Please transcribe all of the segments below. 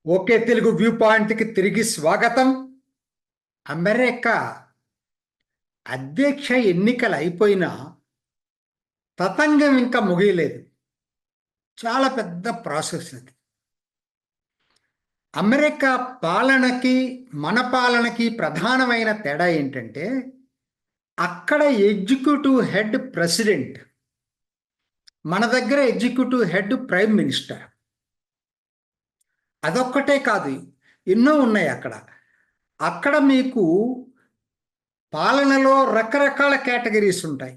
Okay Telugu view పాయింట్కి తిరిగి స్వాగతం. అమెరికా అధ్యక్ష ఎన్నికలు అయిపోయినా తతంగం ఇంకా ముగియలేదు. చాలా పెద్ద ప్రాసెస్ అది. అమెరికా పాలనకి మన పాలనకి ప్రధానమైన తేడా ఏంటంటే అక్కడ ఎగ్జిక్యూటివ్ హెడ్ ప్రెసిడెంట్, మన దగ్గర ఎగ్జిక్యూటివ్ హెడ్ ప్రైమ్ మినిస్టర్. అదొక్కటే కాదు, ఎన్నో ఉన్నాయి అక్కడ. అక్కడ మీకు పాలనలో రకరకాల కేటగిరీస్ ఉంటాయి.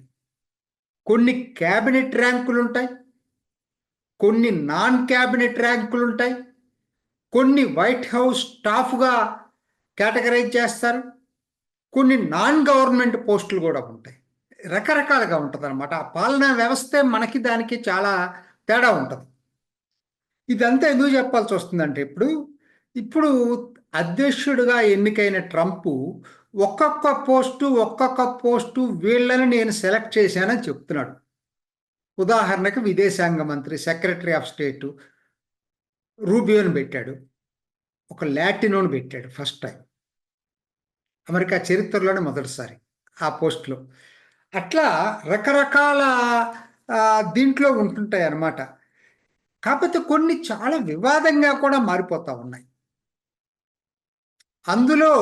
కొన్ని క్యాబినెట్ ర్యాంకులు ఉంటాయి, కొన్ని నాన్ క్యాబినెట్ ర్యాంకులు ఉంటాయి, కొన్ని వైట్ హౌస్ స్టాఫ్గా కేటగరైజ్ చేస్తారు, కొన్ని నాన్ గవర్నమెంట్ పోస్టులు కూడా ఉంటాయి. రకరకాలుగా ఉంటుంది అనమాట. ఆ పాలనా వ్యవస్థే మనకి దానికి చాలా తేడా ఉంటుంది. ఇదంతా ఎందుకు చెప్పాల్సి వస్తుందంటే ఇప్పుడు అధ్యక్షుడిగా ఎన్నికైన ట్రంప్ ఒక్కొక్క పోస్టు వీళ్ళని నేను సెలెక్ట్ చేశానని చెప్తున్నాడు. ఉదాహరణకు విదేశాంగ మంత్రి, సెక్రటరీ ఆఫ్ స్టేట్ రూబియోని పెట్టాడు, ఒక లాటినోని పెట్టాడు. ఫస్ట్ టైం అమెరికా చరిత్రలోనే మొదటిసారి ఆ పోస్టులో. అట్లా రకరకాల దీంట్లో ఉంటుంటాయి అన్నమాట. కాకపోతే కొన్ని చాలా వివాదంగా కూడా మారిపోతూ ఉన్నాయి. అందులో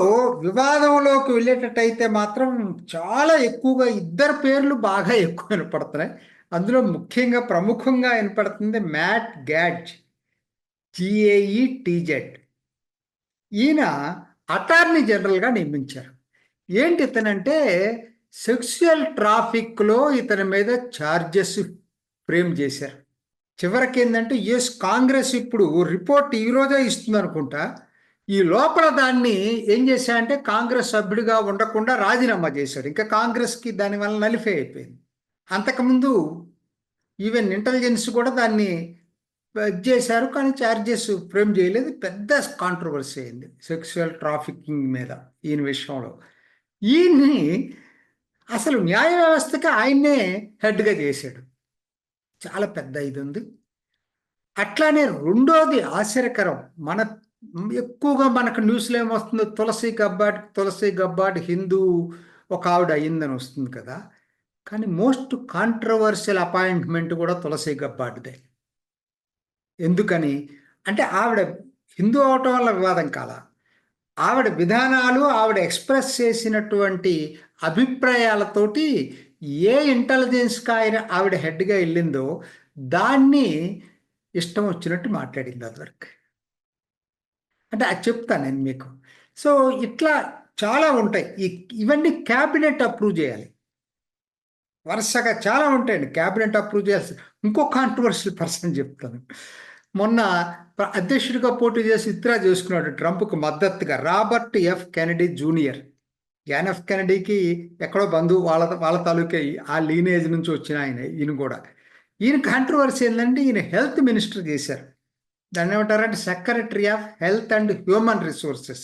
వివాదంలోకి వెళ్ళేటట్టయితే మాత్రం చాలా ఎక్కువగా ఇద్దరు పేర్లు బాగా ఎక్కువ వినపడుతున్నాయి. అందులో ముఖ్యంగా ప్రముఖంగా వినపడుతుంది మ్యాట్ గ్యాడ్జ్, GAETZ. ఈయన అటార్నీ జనరల్గా నియమించారు. ఏంటి ఇతనంటే సెక్సువల్ ట్రాఫిక్లో ఇతని మీద ఛార్జెస్ ఫ్రేమ్ చేశారు. చివరికి ఏంటంటే యుఎస్ కాంగ్రెస్ ఇప్పుడు రిపోర్ట్ ఈరోజే ఇస్తుంది అనుకుంటా. ఈ లోపల దాన్ని ఏం చేశాడంటే కాంగ్రెస్ సభ్యుడిగా ఉండకుండా రాజీనామా చేశాడు. ఇంకా కాంగ్రెస్కి దానివల్ల నలిఫై అయిపోయింది. అంతకుముందు ఈవెన్ ఇంటెలిజెన్స్ కూడా దాన్ని చేశారు, కానీ ఛార్జెస్ ఫ్రేమ్ చేయలేదు. పెద్ద కాంట్రవర్సీ అయింది సెక్సువల్ ట్రాఫికింగ్ మీద ఈయన విషయంలో. ఈయన్ని అసలు న్యాయ వ్యవస్థకి ఆయన్నే హెడ్గా చేశాడు. చాలా పెద్ద ఇది ఉంది. అట్లానే రెండోది ఆశ్చర్యకరం, ఎక్కువగా మనకు న్యూస్లో ఏమొస్తుందో తులసి గబ్బాడ్ హిందూ ఒక ఆవిడ అయ్యిందని వస్తుంది కదా. కానీ మోస్ట్ కాంట్రవర్షియల్ అపాయింట్మెంట్ కూడా తులసి గబ్బాడ్దే. ఎందుకని అంటే ఆవిడ హిందూ అవటం వల్ల వివాదం కాల, ఆవిడ విధానాలు, ఆవిడ ఎక్స్ప్రెస్ చేసినటువంటి అభిప్రాయాలతోటి ఏ ఇంటెలిజెన్స్కి ఆవిడ హెడ్గా వెళ్ళిందో దాన్ని ఇష్టం వచ్చినట్టు మాట్లాడింది అదివరకు. అంటే అది చెప్తాను నేను మీకు. సో ఇట్లా చాలా ఉంటాయి. ఇవన్నీ క్యాబినెట్ అప్రూవ్ చేయాలి. వరుసగా చాలా ఉంటాయండి క్యాబినెట్ అప్రూవ్ చేయాల్సి. ఇంకో కాంట్రవర్షియల్ పర్సన్ చెప్తాను. మొన్న అధ్యక్షుడిగా పోటీ చేసి విత్డ్రా చేసుకున్నాడు ట్రంప్కు మద్దతుగా Robert F Kennedy junior. John F కెనడీకి ఎక్కడో బంధువు, వాళ్ళ తాలూకే ఆ లీనేజ్ నుంచి వచ్చిన ఈయన కూడా. ఈయన కాంట్రవర్సీ ఏంటంటే ఈయన హెల్త్ మినిస్టర్ చేశారు. దాన్ని ఏమంటారంటే secretary of health and human resources,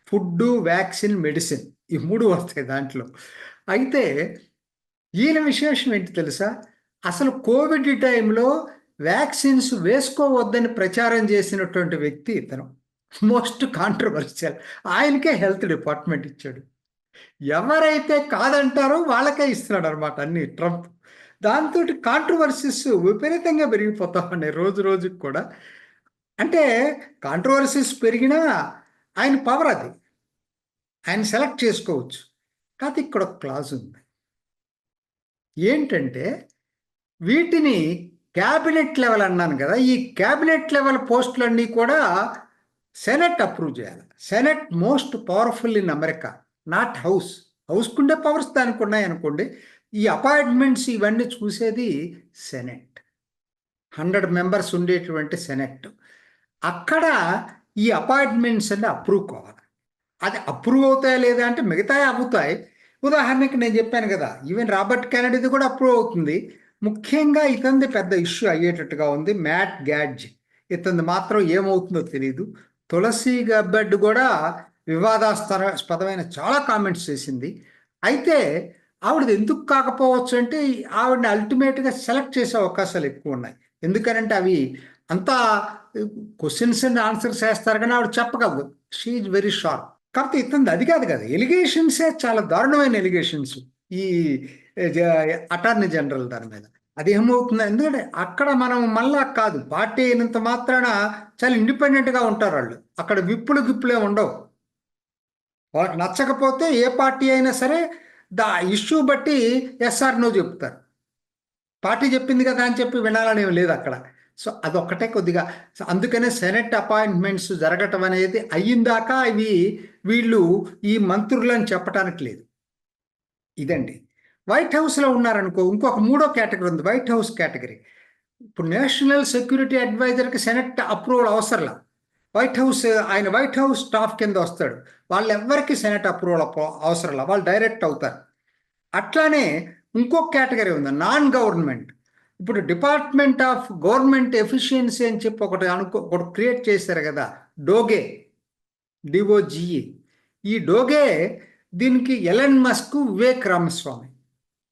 food, vaccine, medicine, ఈ మూడు వస్తాయి దాంట్లో. అయితే ఈయన విశేషం ఏంటి తెలుసా? అసలు కోవిడ్ టైంలో వ్యాక్సిన్స్ వేసుకోవద్దని ప్రచారం చేసినటువంటి వ్యక్తి ఇతను. Most controversial. ఆయనకే హెల్త్ డిపార్ట్మెంట్ ఇచ్చాడు. ఎవరైతే కాదంటారో వాళ్ళకే ఇస్తున్నాడు అనమాట అన్ని ట్రంప్. దాంతో కాంట్రవర్సీస్ విపరీతంగా పెరిగిపోతా ఉన్నాయి రోజు రోజుకి కూడా. అంటే కాంట్రవర్సీస్ పెరిగినా ఆయన పవర్ అది, ఆయన సెలెక్ట్ చేసుకోవచ్చు. కాకపోతే ఇక్కడ ఒక క్లాజ్ ఉంది. ఏంటంటే వీటిని క్యాబినెట్ లెవెల్ అన్నాను కదా, ఈ క్యాబినెట్ లెవెల్ పోస్టులన్నీ కూడా సెనెట్ అప్రూవ్ చేయాలి. Senate most powerful in America, not house. హౌస్కుండే పవర్స్ దానికి ఉన్నాయి అనుకోండి. ఈ అపాయింట్మెంట్స్ ఇవన్నీ చూసేది సెనెట్, 100 మెంబర్స్ ఉండేటువంటి సెనెట్. అక్కడ ఈ అపాయింట్మెంట్స్ అన్ని అప్రూవ్ కావాలి. అది అప్రూవ్ అవుతాయా లేదా అంటే మిగతాయి అవుతాయి. ఉదాహరణకి నేను చెప్పాను కదా, ఈవెన్ రాబర్ట్ కెనడీది కూడా అప్రూవ్ అవుతుంది. ముఖ్యంగా ఇతంది పెద్ద ఇష్యూ అయ్యేటట్టుగా ఉంది, మ్యాట్ గ్యాడ్జ్. ఇతంది మాత్రం ఏమవుతుందో తెలియదు. తులసి గబ్బడ్ కూడా వివాదాస్పదమైన చాలా కామెంట్స్ చేసింది. అయితే ఆవిడది ఎందుకు కాకపోవచ్చు అంటే ఆవిడని అల్టిమేట్గా సెలెక్ట్ చేసే అవకాశాలు ఎక్కువ ఉన్నాయి. ఎందుకనంటే అవి అంతా క్వశ్చన్స్ అండ్ ఆన్సర్స్ వేస్తారు కానీ ఆవిడ చెప్పగలదు. She is very sharp. కాకపోతే ఇతంది అది కాదు కదా, ఎలిగేషన్సే చాలా దారుణమైన ఎలిగేషన్స్ ఈ అటార్నీ జనరల్ దాని మీద. అది ఏమవుతుంది, ఎందుకంటే అక్కడ మనం మళ్ళా కాదు, పార్టీ అయినంత మాత్రాన చాలా ఇండిపెండెంట్గా ఉంటారు వాళ్ళు. అక్కడ గిప్పులే ఉండవు. వాళ్ళకి నచ్చకపోతే ఏ పార్టీ అయినా సరే ఇష్యూ బట్టి ఎస్ఆర్ నో చెప్తారు. పార్టీ చెప్పింది కదా అని చెప్పి వినాలనేవి లేదు అక్కడ. సో అదొక్కటే కొద్దిగా, అందుకనే సెనెట్ అపాయింట్మెంట్స్ జరగటం అనేది అయ్యిందాకా వీళ్ళు ఈ మంత్రులని చెప్పటానికి లేదు. ఇదండి. వైట్ హౌస్లో ఉన్నారనుకో, ఇంకొక మూడో కేటగిరీ ఉంది, వైట్ హౌస్ కేటగిరీ. ఇప్పుడు నేషనల్ సెక్యూరిటీ అడ్వైజర్కి సెనెట్ అప్రూవల్ అవసరంలా. ఆయన వైట్ హౌస్ స్టాఫ్ కింద వస్తాడు. వాళ్ళెవ్వరికి సెనెట్ అప్రూవల్ అవసరంలా, వాళ్ళు డైరెక్ట్ అవుతారు. అట్లానే ఇంకొక కేటగిరీ ఉంది, నాన్ గవర్నమెంట్. ఇప్పుడు డిపార్ట్మెంట్ ఆఫ్ గవర్నమెంట్ ఎఫిషియన్సీ అని చెప్పి ఒకటి క్రియేట్ చేశారు కదా, డిఓజిఈ. ఈ డోగే దీనికి ఎలన్ మస్క్, వివేక్ రామస్వామి,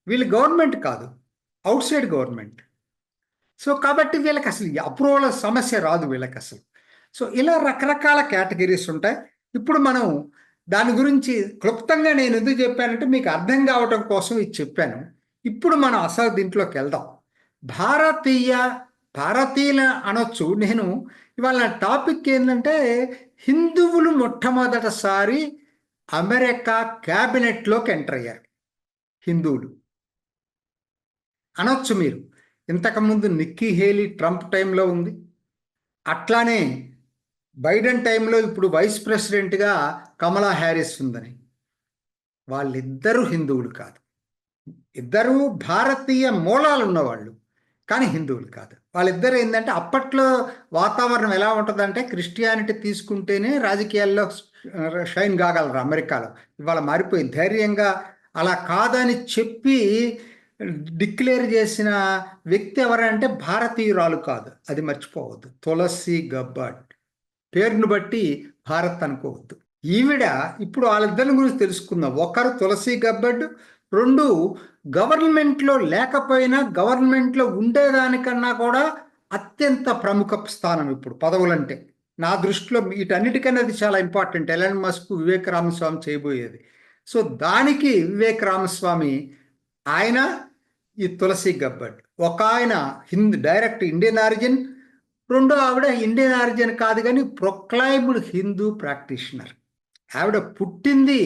వీళ్ళు గవర్నమెంట్ కాదు, అవుట్ సైడ్ గవర్నమెంట్. సో కాబట్టి వీళ్ళకి అసలు అప్రూవల్ సమస్య రాదు వీళ్ళకి అసలు. సో ఇలా రకరకాల కేటగిరీస్ ఉంటాయి. ఇప్పుడు మనం దాని గురించి క్లుప్తంగా నేను ఎందుకు చెప్పానంటే మీకు అర్థం కావటం కోసం ఇది చెప్పాను. ఇప్పుడు మనం అసలు దీంట్లోకి వెళ్దాం. భారతీయుల అనొచ్చు. నేను ఇవాళ నా టాపిక్ ఏంటంటే, హిందువులు మొట్టమొదటిసారి అమెరికా క్యాబినెట్లోకి ఎంటర్ అయ్యారు. హిందువులు అనొచ్చు మీరు. ఇంతకుముందు నిక్కీ హేలీ ట్రంప్ టైంలో ఉంది, అట్లానే బైడెన్ టైంలో ఇప్పుడు వైస్ ప్రెసిడెంట్గా కమలా హ్యారిస్ ఉందని. వాళ్ళిద్దరూ హిందువులు కాదు, ఇద్దరూ భారతీయ మూలాలు ఉన్నవాళ్ళు, కానీ హిందువులు కాదు. వాళ్ళిద్దరు ఏంటంటే, అప్పట్లో వాతావరణం ఎలా ఉంటుందంటే, క్రిస్టియానిటీ తీసుకుంటేనే రాజకీయాల్లో షైన్ కాగలరు అమెరికాలో. ఇవాళ మారిపోయి ధైర్యంగా అలా కాదని చెప్పి డిక్లేర్ చేసిన వ్యక్తి ఎవరంటే భారతీయురాలు కాదు, అది మర్చిపోవద్దు. తులసి గబ్బర్డ్. పేరును బట్టి భారత్ అనుకోవద్దు. ఈవిడ, ఇప్పుడు వాళ్ళిద్దరి గురించి తెలుసుకుందాం. ఒకరు తులసి గబ్బర్డ్, రెండు గవర్నమెంట్లో లేకపోయినా గవర్నమెంట్లో ఉండేదానికన్నా కూడా అత్యంత ప్రముఖ స్థానం ఇప్పుడు పదవులంటే. నా దృష్టిలో వీటన్నిటికన్నా అది చాలా important. Elon Musk, Vivek Ramaswamy చేయబోయేది. సో దానికి వివేక్ రామస్వామి ఆయన, ఈ తులసి గబ్బర్డ్. ఒక ఆయన డైరెక్ట్ ఇండియన్ ఆరిజిన్, రెండో ఆవిడ ఇండియన్ ఆరిజిన్ కాదు కానీ ప్రొక్లైమ్డ్ హిందూ ప్రాక్టీషనర్. ఆవిడ పుట్టింది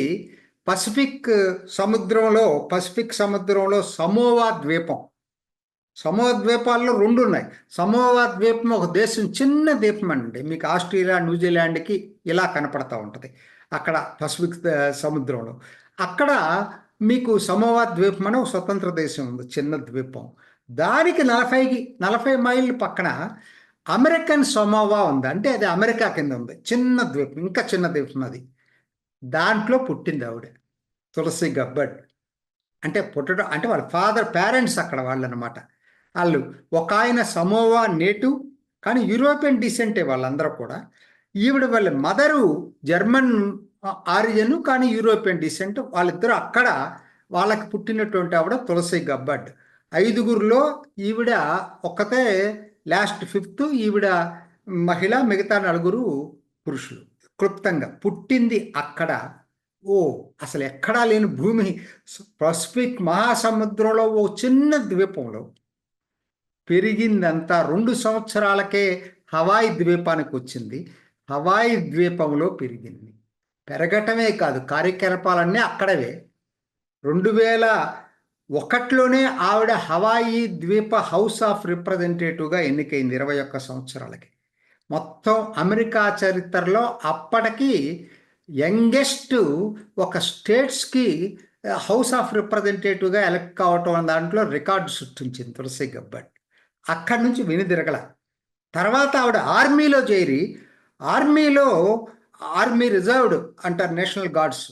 పసిఫిక్ సముద్రంలో సమోవా ద్వీపం. సమోవా ద్వీపాల్లో రెండు ఉన్నాయి. సమోవా ద్వీపం ఒక దేశం, చిన్న ద్వీపం అండి. మీకు ఆస్ట్రేలియా, న్యూజిలాండ్కి ఇలా కనపడతా ఉంటుంది. అక్కడ పసిఫిక్ సముద్రంలో అక్కడ మీకు సమోవా ద్వీపం అనే ఒక స్వతంత్ర దేశం ఉంది, చిన్న ద్వీపం. దానికి 40 మైళ్ళ పక్కన అమెరికన్ సమోవా ఉంది. అంటే అది అమెరికా కింద ఉంది, చిన్న ద్వీపం, ఇంకా చిన్న ద్వీపం అది. దాంట్లో పుట్టింది ఆవిడ, తులసి గబ్బర్డ్. అంటే పుట్టడం అంటే వాళ్ళ పేరెంట్స్ అక్కడ వాళ్ళు అనమాట. వాళ్ళు ఒక ఆయన సమోవా నేటివ్, కానీ యూరోపియన్ డిసెంటే వాళ్ళందరూ కూడా. ఈవిడ వాళ్ళ మదరు జర్మన్ ఆరిజన్, కానీ యూరోపియన్ డిసెంట్. వాళ్ళిద్దరూ అక్కడ వాళ్ళకి పుట్టినటువంటి ఆవిడ తులసి గబ్బర్డ్. 5గురిలో ఈవిడ ఒక్కతే లాస్ట్ 5th. ఈవిడ మహిళ, మిగతా 4 పురుషులు. క్లుప్తంగా పుట్టింది అక్కడ. అసలు ఎక్కడా లేని భూమి, పసిఫిక్ మహాసముద్రంలో ఓ చిన్న ద్వీపంలో పెరిగిందంతా. 2 సంవత్సరాలకే హవాయి ద్వీపానికి వచ్చింది. హవాయి ద్వీపంలో పెరిగింది. పెరగటమే కాదు, కార్యకలాపాలన్నీ అక్కడవే. 2001లోనే ఆవిడ హవాయి ద్వీప హౌస్ ఆఫ్ రిప్రజెంటేటివ్గా ఎన్నికైంది 21 సంవత్సరాలకి. మొత్తం అమెరికా చరిత్రలో అప్పటికి యంగెస్ట్ ఒక స్టేట్స్కి హౌస్ ఆఫ్ రిప్రజెంటేటివ్గా ఎలక్ట్ కావటం దాంట్లో రికార్డు సృష్టించింది తులసి గబ్బర్డ్. అక్కడి నుంచి వెనుదిరగల. తర్వాత ఆవిడ ఆర్మీలో చేరి, ఆర్మీ రిజర్వ్డ్ అంటారు, నేషనల్ గార్డ్స్,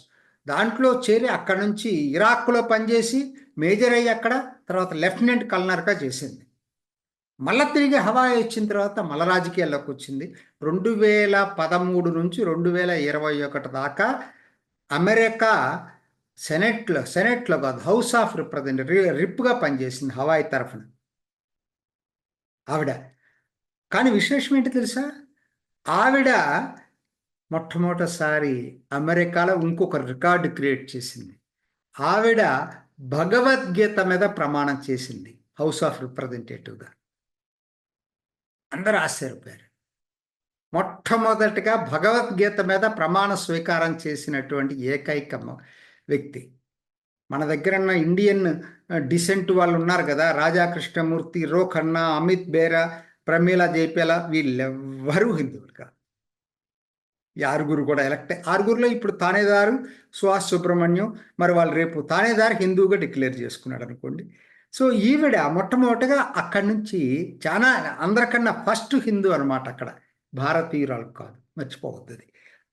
దాంట్లో చేరి అక్కడ నుంచి ఇరాక్లో పనిచేసి మేజర్ అయ్యి అక్కడ, తర్వాత లెఫ్టినెంట్ కల్నర్గా చేసింది. మళ్ళీ తిరిగి హవాయి వచ్చిన తర్వాత మళ్ళా రాజకీయాల్లోకి వచ్చింది. 2013 నుంచి 2021 దాకా అమెరికా సెనెట్లో కాదు, హౌస్ ఆఫ్ రిప్రజెంటేటివ్ రిప్గా పనిచేసింది హవాయి తరఫున ఆవిడ. కానీ విశేషం ఏంటి తెలుసా? ఆవిడ మొట్టమొదటిసారి అమెరికాలో ఇంకొక రికార్డు క్రియేట్ చేసింది. ఆవిడ భగవద్గీత మీద ప్రమాణం చేసింది హౌస్ ఆఫ్ రిప్రజెంటేటివ్గా. అందరూ ఆశ్చర్యపోయారు. మొట్టమొదటిగా భగవద్గీత మీద ప్రమాణ స్వీకారం చేసినటువంటి ఏకైక వ్యక్తి. మన దగ్గర ఉన్న ఇండియన్ డిసెంట్ వాళ్ళు ఉన్నారు కదా, రాజా కృష్ణమూర్తి, రో ఖన్నా, అమిత్ బేరా, ప్రమీలా జైపేలా, వీళ్ళెవ్వరూ హిందువులు కాదు. ఈ ఆరుగురు కూడా ఆరుగురులో ఇప్పుడు తానేదారు సుహాస్ సుబ్రహ్మణ్యం, మరి వాళ్ళు రేపు తానేదారు హిందువుగా డిక్లేర్ చేసుకున్నాడు అనుకోండి. సో ఈవిడ మొట్టమొదటిగా అక్కడి నుంచి చాలా అందరికన్నా ఫస్ట్ హిందూ అనమాట. అక్కడ భారతీయురాలు కాదు, మర్చిపోవద్దు.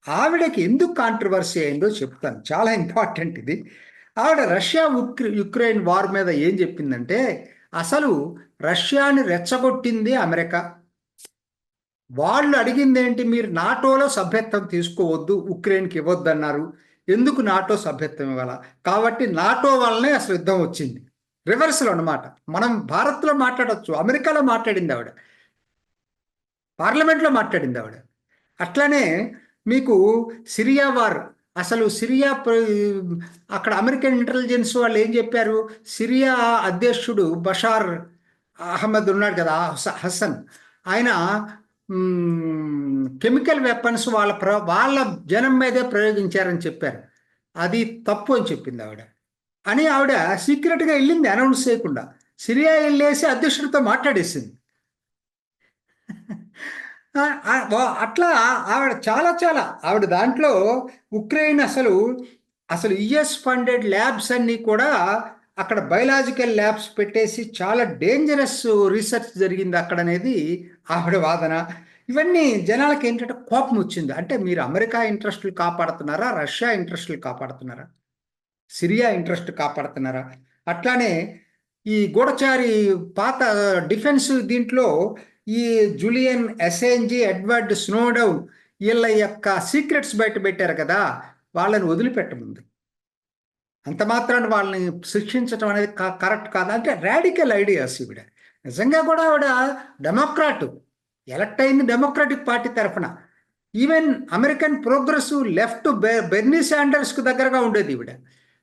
ఆవిడకి ఎందుకు కాంట్రవర్సీ అయిందో చెప్తాను, చాలా ఇంపార్టెంట్ ఇది. ఆవిడ రష్యా యుక్రెయిన్ వార్ మీద ఏం చెప్పిందంటే, అసలు రష్యాని రెచ్చగొట్టింది అమెరికా. వాళ్ళు అడిగింది ఏంటి? మీరు నాటోలో సభ్యత్వం తీసుకోవద్దు, ఉక్రెయిన్కి ఇవ్వద్దన్నారు. ఎందుకు నాటో సభ్యత్వం ఇవ్వాల? కాబట్టి నాటో వల్లనే అసలు యుద్ధం వచ్చింది. రివర్స్లో అనమాట. మనం భారత్లో మాట్లాడవచ్చు, అమెరికాలో మాట్లాడింది ఆవిడ, పార్లమెంట్లో మాట్లాడింది ఆవిడ. అట్లానే మీకు సిరియా వార్, అసలు సిరియా అక్కడ అమెరికన్ ఇంటెలిజెన్స్ వాళ్ళు ఏం చెప్పారు? సిరియా అధ్యక్షుడు బషార్ అహ్మద్ ఉన్నాడు కదా, హసన్, ఆయన కెమికల్ వెపన్స్ వాళ్ళ జనం మీదే ప్రయోగించారని చెప్పారు. అది తప్పు అని చెప్పింది ఆవిడ. అని ఆవిడ సీక్రెట్గా వెళ్ళింది, అనౌన్స్ చేయకుండా సిరియా వెళ్ళేసి అధ్యక్షుడితో మాట్లాడేసింది. అట్లా ఆవిడ చాలా ఆవిడ దాంట్లో ఉక్రెయిన్ అసలు యుఎస్ ఫండెడ్ ల్యాబ్స్ అన్నీ కూడా అక్కడ బయలాజికల్ ల్యాబ్స్ పెట్టేసి చాలా డేంజరస్ రీసెర్చ్ జరిగింది అక్కడ అనేది ఆవిడ వాదన. ఇవన్నీ జనాలకి ఏంటంటే కోపం వచ్చింది. అంటే మీరు అమెరికా ఇంట్రెస్టులు కాపాడుతున్నారా, రష్యా ఇంట్రెస్టులు కాపాడుతున్నారా, సిరియా ఇంట్రెస్ట్ కాపాడుతున్నారా? అట్లానే ఈ గూఢచారి పాత డిఫెన్స్ దీంట్లో ఈ జూలియన్ అసెంజీ, ఎడ్వర్డ్ స్నోడౌన్ వీళ్ళ యొక్క సీక్రెట్స్ బయట పెట్టారు కదా, వాళ్ళని వదిలిపెట్టముంది. అంత మాత్రాన్ని వాళ్ళని శిక్షించడం అనేది కరెక్ట్ కాదు. అంటే రాడికల్ ఐడియాస్ ఈవిడ. నిజంగా కూడా ఆవిడ డెమోక్రాటు, ఎలక్ట్ అయింది డెమోక్రాటిక్ పార్టీ తరఫున. Even American progressive left Bernie శాండర్స్కు దగ్గరగా ఉండేది ఈవిడ.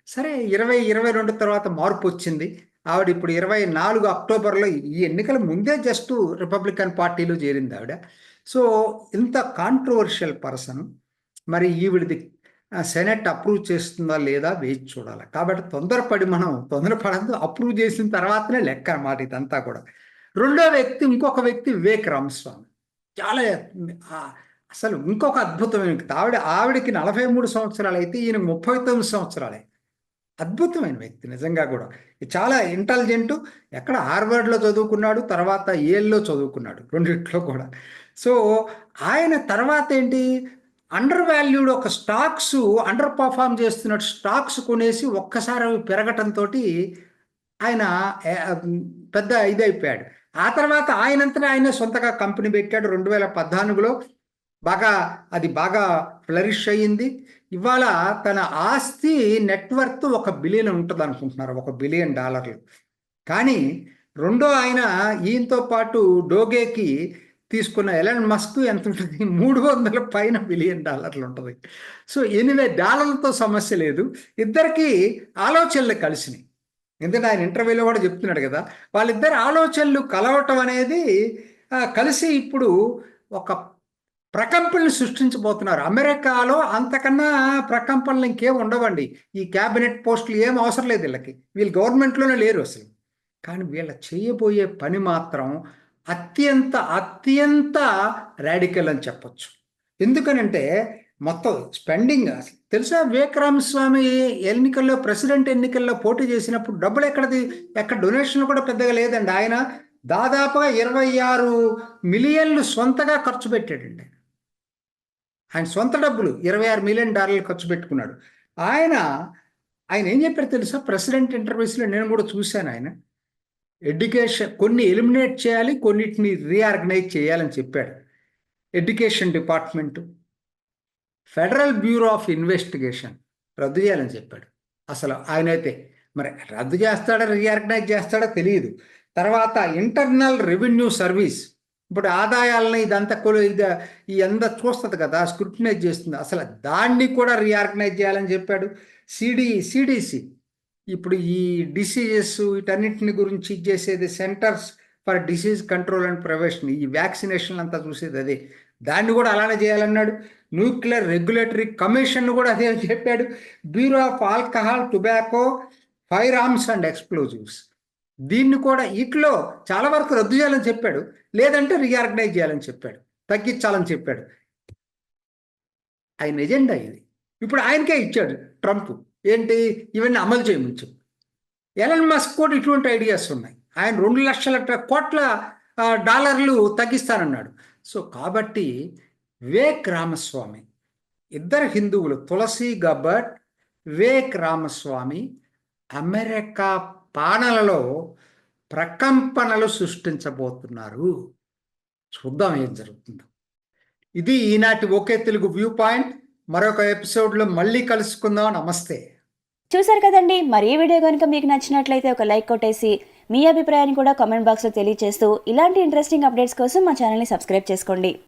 సరే 2022 తర్వాత మార్పు వచ్చింది. ఆవిడ ఇప్పుడు 24 అక్టోబర్లో, ఈ ఎన్నికల ముందే జస్ట్ రిపబ్లికన్ పార్టీలో చేరింది ఆవిడ. సో ఇంత కాంట్రవర్షియల్ పర్సన్. మరి ఈవిడిది సెనెట్ అప్రూవ్ చేస్తుందా లేదా వేచి చూడాలి. కాబట్టి తొందరపడద్దు, అప్రూవ్ చేసిన తర్వాతనే లెక్క అన్నమాట ఇదంతా కూడా. రెండో వ్యక్తి, ఇంకొక వ్యక్తి వివేక్ రామస్వామి. చాలా అసలు ఇంకొక అద్భుతమైన వ్యక్తి. ఆవిడకి 43 సంవత్సరాలు అయితే ఈయన 39 సంవత్సరాలే. అద్భుతమైన వ్యక్తి నిజంగా కూడా. చాలా ఇంటెలిజెంట్. ఎక్కడ హార్వర్డ్లో చదువుకున్నాడు, తర్వాత ఏల్లో చదువుకున్నాడు, రెండిట్లో కూడా. సో ఆయన తర్వాత ఏంటి, అండర్ వాల్యూడ్ ఒక స్టాక్స్ అండర్ పర్ఫామ్ చేస్తున్నట్టు స్టాక్స్ కొనేసి ఒక్కసారి అవి పెరగటంతో ఆయన పెద్ద ఇదైపోయాడు. ఆ తర్వాత ఆయనంతనే ఆయన సొంతగా కంపెనీ పెట్టాడు 2014లో. అది బాగా ఫ్లరిష్ అయ్యింది. ఇవాళ తన ఆస్తి నెట్వర్త్ $1 బిలియన్ ఉంటుంది అనుకుంటున్నారు, $1 బిలియన్. కానీ రెండో ఆయన ఈయనతో పాటు డోగేకి తీసుకున్న ఎలన్ మస్క్ ఎంత ఉంటుంది, $300 బిలియన్ ఉంటుంది. సో ఎనివే డాలర్లతో సమస్య లేదు, ఇద్దరికి ఆలోచనలు కలిసినాయి. ఎందుకంటే ఆయన ఇంటర్వ్యూలో కూడా చెప్తున్నాడు కదా, వాళ్ళిద్దరు ఆలోచనలు కలవటం అనేది కలిసి ఇప్పుడు ఒక ప్రకంపనలు సృష్టించబోతున్నారు. అమెరికాలో అంతకన్నా ప్రకంపనలు ఇంకేం ఉండవండి. ఈ క్యాబినెట్ పోస్టులు ఏం అవసరం లేదు వీళ్ళకి, వీళ్ళు గవర్నమెంట్లోనే లేరు అసలు. కానీ వీళ్ళ చేయబోయే పని మాత్రం అత్యంత రాడికల్ అని చెప్పొచ్చు. ఎందుకనంటే మొత్తం స్పెండింగ్ తెలుసా, వివేక్ రామస్వామి ప్రెసిడెంట్ ఎన్నికల్లో పోటీ చేసినప్పుడు డబ్బులు ఎక్కడ డొనేషన్లు కూడా పెద్దగా లేదండి. ఆయన దాదాపుగా 26 మిలియన్లు సొంతగా ఖర్చు పెట్టాడండి. ఆయన సొంత డబ్బులు $26 మిలియన్ ఖర్చు పెట్టుకున్నాడు. ఆయన ఏం చెప్పారు తెలుసా, ప్రెసిడెంట్ ఇంటర్వ్యూస్లో నేను కూడా చూశాను. ఆయన ఎడ్యుకేషన్ కొన్ని ఎలిమినేట్ చేయాలి, కొన్నిటిని రీఆర్గనైజ్ చేయాలని చెప్పాడు. Education department, federal bureau of investigation రద్దు చేయాలని చెప్పాడు. అసలు ఆయనైతే మరి రద్దు చేస్తాడో రీఆర్గనైజ్ చేస్తాడో తెలియదు. తర్వాత ఇంటర్నల్ రెవెన్యూ సర్వీస్, ఇప్పుడు ఆదాయాలను ఇదంతా ఈ అంతా చూస్తుంది కదా, స్క్రూటినైజ్ చేస్తుంది. అసలు దాన్ని కూడా రీఆర్గనైజ్ చేయాలని చెప్పాడు. సిడిసి ఇప్పుడు ఈ డిసీజెస్ వీటన్నిటిని గురించి చేసేది centres for disease control and prevention, ఈ వ్యాక్సినేషన్ అంతా చూసేది అదే, దాన్ని కూడా అలానే చేయాలన్నాడు. న్యూక్లియర్ రెగ్యులేటరీ కమిషన్ కూడా అదే చెప్పాడు. Bureau of alcohol, tobacco, fire arms and explosives, దీన్ని కూడా వీటిలో చాలా వరకు రద్దు చేయాలని చెప్పాడు, లేదంటే రీఆర్గనైజ్ చేయాలని చెప్పాడు, తగ్గించాలని చెప్పాడు. ఆయన ఎజెండా ఇది. ఇప్పుడు ఆయనకే ఇచ్చాడు ట్రంప్, ఏంటి ఇవన్నీ అమలు చేయమని. ఎలన్ మస్క్ కూడా ఇటువంటి ఐడియాస్ ఉన్నాయి. ఆయన 2,00,000 కోట్ల డాలర్లు తగ్గిస్తానన్నాడు. సో కాబట్టి వివేక్ రామస్వామి, ఇద్దరు హిందువులు, తులసి గబ్బర్ట్, వివేక్ రామస్వామి అమెరికా పాలనలో ప్రకంపనలు సృష్టించబోతున్నారు. చూద్దాం ఏం జరుగుతుందో. ఇది ఈనాటి ఒకే తెలుగు వ్యూ పాయింట్. మరొక ఎపిసోడ్లో మళ్ళీ కలుసుకుందాం. నమస్తే. చూసారు కదండి, మరి ఈ వీడియో కనుక మీకు నచ్చినట్లయితే ఒక లైక్ కొట్టేసి మీ అభిప్రాయాన్ని కూడా కామెంట్ బాక్స్లో తెలియజేస్తూ ఇలాంటి ఇంట్రెస్టింగ్ అప్డేట్స్ కోసం మా ఛానల్ని సబ్స్క్రైబ్ చేసుకోండి.